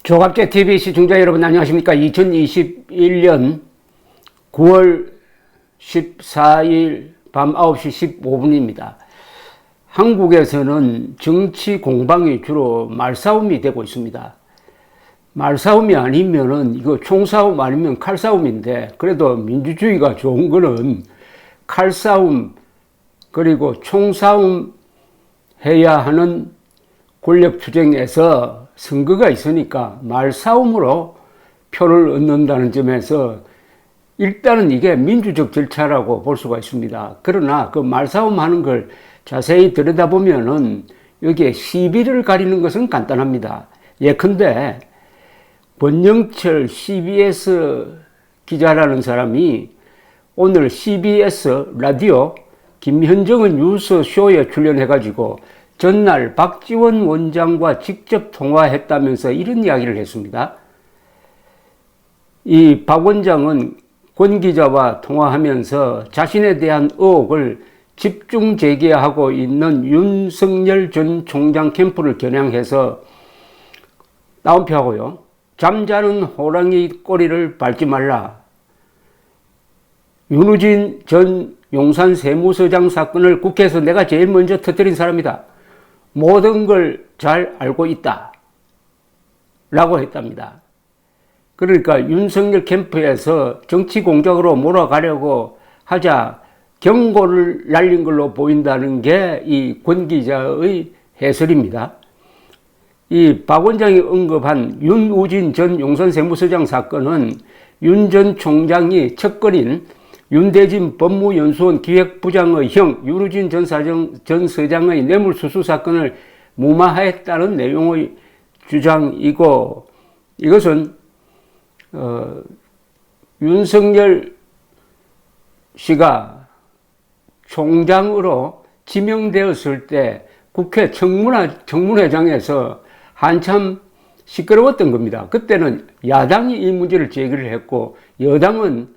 조갑제 TV 시청자 여러분 안녕하십니까? 2021년 9월 14일 밤 9시 15분입니다. 한국에서는 정치 공방이 주로 말싸움이 되고 있습니다. 말싸움이 아니면은 이거 총싸움 아니면 칼싸움인데, 그래도 민주주의가 좋은 거는 칼싸움 그리고 총싸움 해야 하는 권력투쟁에서 선거가 있으니까 말싸움으로 표를 얻는다는 점에서 일단은 이게 민주적 절차라고 볼 수가 있습니다. 그러나 그 말싸움 하는 걸 자세히 들여다보면은 여기에 시비를 가리는 것은 간단합니다. 예컨대 권영철 CBS 기자라는 사람이 오늘 CBS 라디오 김현정은 뉴스 쇼에 출연해가지고 전날 박지원 원장과 직접 통화했다면서 이런 이야기를 했습니다. 이 박 원장은 권 기자와 통화하면서 자신에 대한 의혹을 집중 제기하고 있는 윤석열 전 총장 캠프를 겨냥해서 따옴표하고요. 잠자는 호랑이 꼬리를 밟지 말라. 윤우진 전 용산 세무서장 사건을 국회에서 내가 제일 먼저 터뜨린 사람이다. 모든 걸 잘 알고 있다. 라고 했답니다. 그러니까 윤석열 캠프에서 정치 공작으로 몰아가려고 하자 경고를 날린 걸로 보인다는 게 이 권 기자의 해설입니다. 이 박 원장이 언급한 윤우진 전 용산 세무서장 사건은 윤 전 총장이 척거린 윤대진 법무연수원 기획부장의 형 윤우진 전 서장의 뇌물수수 사건을 무마했다는 내용의 주장이고, 이것은 윤석열 씨가 총장으로 지명되었을 때 국회 청문회장에서 한참 시끄러웠던 겁니다. 그때는 야당이 이 문제를 제기를 했고 여당은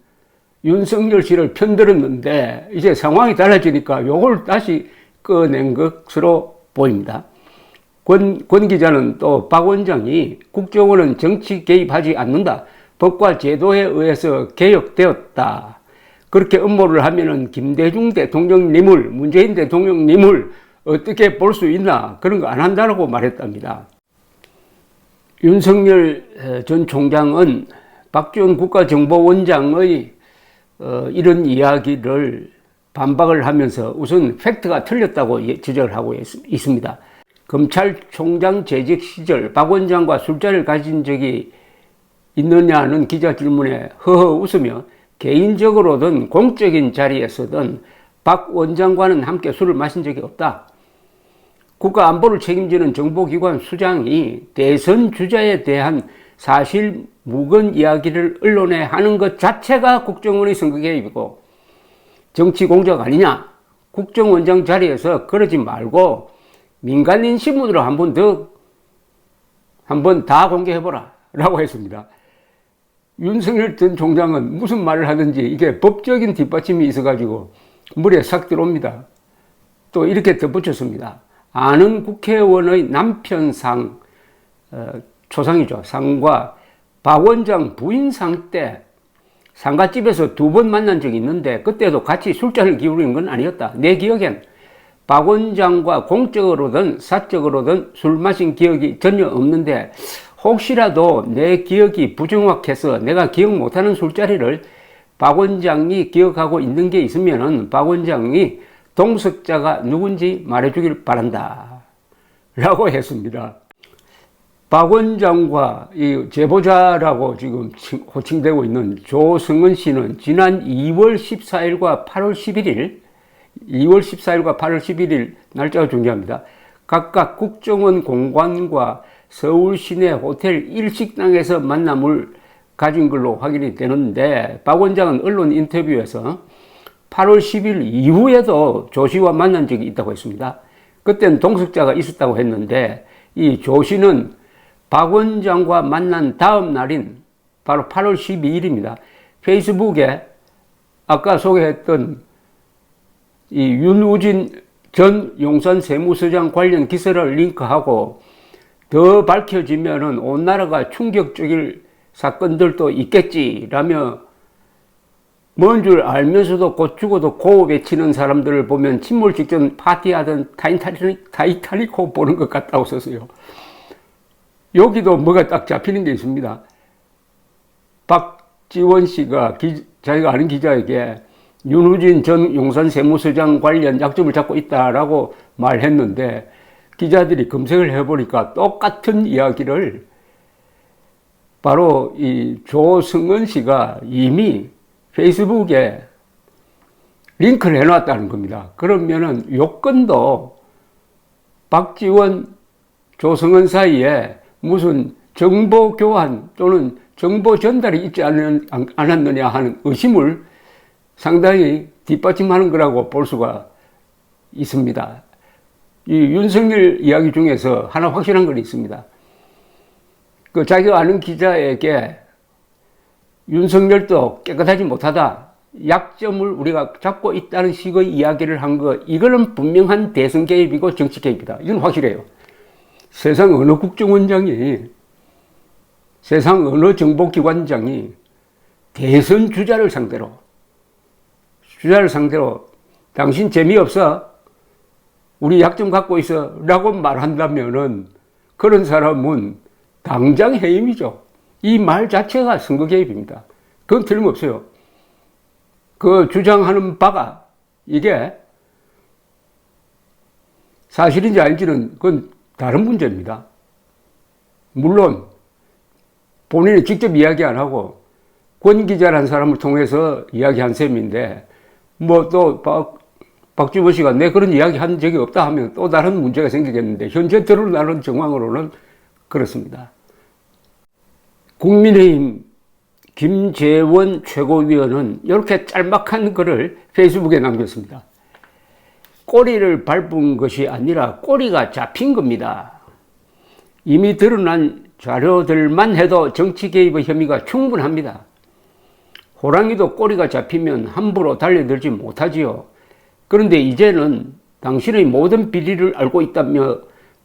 윤석열 씨를 편들었는데 이제 상황이 달라지니까 요걸 다시 꺼낸 것으로 보입니다. 권 기자는 또 박 원장이 국정원은 정치 개입하지 않는다. 법과 제도에 의해서 개혁되었다. 그렇게 음모를 하면은 김대중 대통령님을, 문재인 대통령님을 어떻게 볼 수 있나, 그런 거 안 한다고 말했답니다. 윤석열 전 총장은 박지원 국가정보원장의 이런 이야기를 반박을 하면서 우선 팩트가 틀렸다고 지적을 하고 있습니다. 검찰총장 재직 시절 박 원장과 술자리를 가진 적이 있느냐는 기자 질문에 허허 웃으며 개인적으로든 공적인 자리에서든 박 원장과는 함께 술을 마신 적이 없다. 국가안보를 책임지는 정보기관 수장이 대선 주자에 대한 사실 무근 이야기를 언론에 하는 것 자체가 국정원의 선거 개입이고 정치 공작 아니냐. 국정원장 자리에서 그러지 말고 민간인 신문으로 한번 다 공개해보라 라고 했습니다. 윤석열 전 총장은 무슨 말을 하든지 이게 법적인 뒷받침이 있어가지고 물에 싹 들어옵니다. 또 이렇게 덧붙였습니다. 아는 국회의원의 남편 초상이죠. 상과 박 원장 부인 상 때 상가집에서 2번 만난 적이 있는데 그때도 같이 술잔을 기울이는 건 아니었다. 내 기억엔 박 원장과 공적으로든 사적으로든 술 마신 기억이 전혀 없는데 혹시라도 내 기억이 부정확해서 내가 기억 못하는 술자리를 박 원장이 기억하고 있는 게 있으면은 박 원장이 동석자가 누군지 말해주길 바란다. 라고 했습니다. 박 원장과 이 제보자라고 지금 호칭되고 있는 조성은 씨는 지난 2월 14일과 8월 11일 날짜가 중요합니다. 각각 국정원 공관과 서울 시내 호텔 일식당에서 만남을 가진 걸로 확인이 되는데 박 원장은 언론 인터뷰에서 8월 10일 이후에도 조 씨와 만난 적이 있다고 했습니다. 그때는 동석자가 있었다고 했는데 이 조 씨는 박 원장과 만난 다음 날인 바로 8월 12일입니다. 페이스북에 아까 소개했던 이 윤우진 전 용산 세무서장 관련 기사를 링크하고 더 밝혀지면은 온 나라가 충격적일 사건들도 있겠지라며 뭔 줄 알면서도 곧 죽어도 고 외치는 사람들을 보면 침몰 직전 파티하던 타이타닉호 보는 것 같다고 썼어요. 여기도 뭐가 딱 잡히는 게 있습니다. 박지원 씨가 자기가 아는 기자에게 윤우진 전 용산 세무서장 관련 약점을 잡고 있다라고 말했는데 기자들이 검색을 해보니까 똑같은 이야기를 바로 이 조승은 씨가 이미 페이스북에 링크를 해놨다는 겁니다. 그러면은 요건도 박지원, 조승은 사이에 무슨 정보 교환 또는 정보 전달이 있지 않았느냐 하는 의심을 상당히 뒷받침하는 거라고 볼 수가 있습니다. 이 윤석열 이야기 중에서 하나 확실한 건 있습니다. 그 자기가 아는 기자에게 윤석열도 깨끗하지 못하다, 약점을 우리가 잡고 있다는 식의 이야기를 한 거, 이거는 분명한 대선 개입이고 정치 개입이다. 이건 확실해요. 세상 어느 국정원장이, 세상 어느 정보기관장이 대선 주자를 상대로 당신 재미없어? 우리 약점 갖고 있어? 라고 말한다면은 그런 사람은 당장 해임이죠. 이 말 자체가 선거 개입입니다. 그건 틀림없어요. 그 주장하는 바가 이게 사실인지 아닌지는 그건 다른 문제입니다. 물론 본인이 직접 이야기 안 하고 권 기자라는 사람을 통해서 이야기한 셈인데 뭐 또 박지원 씨가 내 그런 이야기 한 적이 없다 하면 또 다른 문제가 생기겠는데 현재 드러나는 정황으로는 그렇습니다. 국민의힘 김재원 최고위원은 이렇게 짤막한 글을 페이스북에 남겼습니다. 꼬리를 밟은 것이 아니라 꼬리가 잡힌 겁니다. 이미 드러난 자료들만 해도 정치 개입의 혐의가 충분합니다. 호랑이도 꼬리가 잡히면 함부로 달려들지 못하지요. 그런데 이제는 당신의 모든 비리를 알고 있다며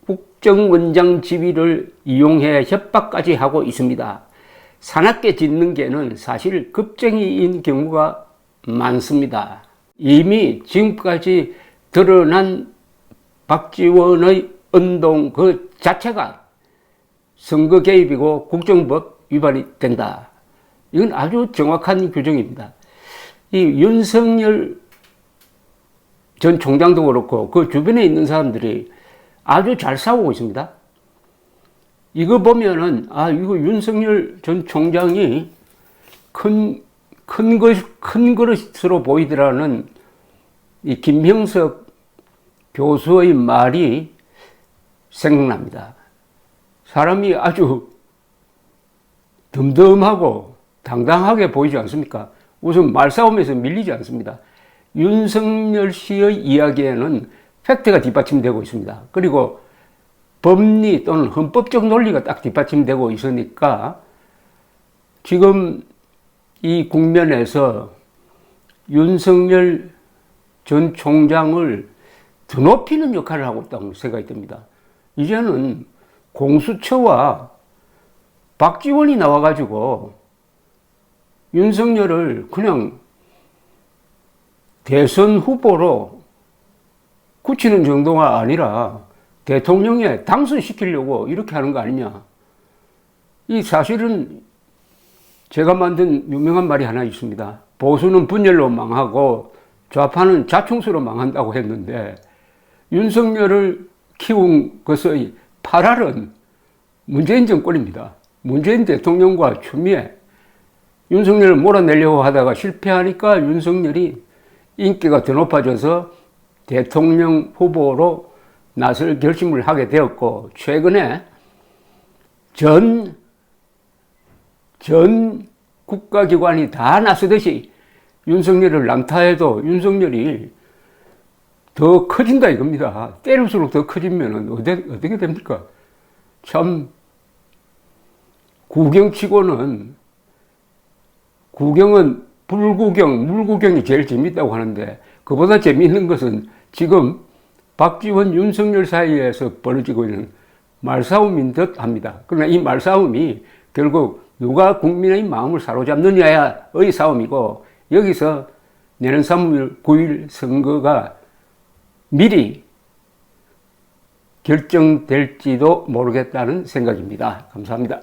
국정원장 지위를 이용해 협박까지 하고 있습니다. 사납게 짓는 게는 사실 급쟁이인 경우가 많습니다. 이미 지금까지 드러난 박지원의 운동 그 자체가 선거 개입이고 국정법 위반이 된다. 이건 아주 정확한 규정입니다. 이 윤석열 전 총장도 그렇고 그 주변에 있는 사람들이 아주 잘 싸우고 있습니다. 이거 보면은 이거 윤석열 전 총장이 큰 그릇으로 보이더라는 이 김형석 교수의 말이 생각납니다. 사람이 아주 덤덤하고 당당하게 보이지 않습니까? 우선 말싸움에서 밀리지 않습니다. 윤석열 씨의 이야기에는 팩트가 뒷받침되고 있습니다. 그리고 법리 또는 헌법적 논리가 딱 뒷받침되고 있으니까 지금 이 국면에서 윤석열 전 총장을 드높이는 역할을 하고 있다고 생각이 듭니다. 이제는 공수처와 박지원이 나와가지고 윤석열을 그냥 대선 후보로 굳히는 정도가 아니라 대통령에 당선시키려고 이렇게 하는 거 아니냐. 이 사실은 제가 만든 유명한 말이 하나 있습니다. 보수는 분열로 망하고 좌파는 자충수로 망한다고 했는데 윤석열을 키운 것의 8알은 문재인 정권입니다. 문재인 대통령과 추미애, 윤석열을 몰아내려고 하다가 실패하니까 윤석열이 인기가 더 높아져서 대통령 후보로 나설 결심을 하게 되었고, 최근에 전 국가기관이 다 나서듯이 윤석열을 난타해도 윤석열이 더 커진다 이겁니다. 때릴수록 더 커지면 어떻게 됩니까? 참 구경치고는 구경은 불구경, 물구경이 제일 재밌다고 하는데 그보다 재미있는 것은 지금 박지원, 윤석열 사이에서 벌어지고 있는 말싸움인 듯 합니다. 그러나 이 말싸움이 결국 누가 국민의 마음을 사로잡느냐의 싸움이고, 여기서 내년 3월 9일 선거가 미리 결정될지도 모르겠다는 생각입니다. 감사합니다.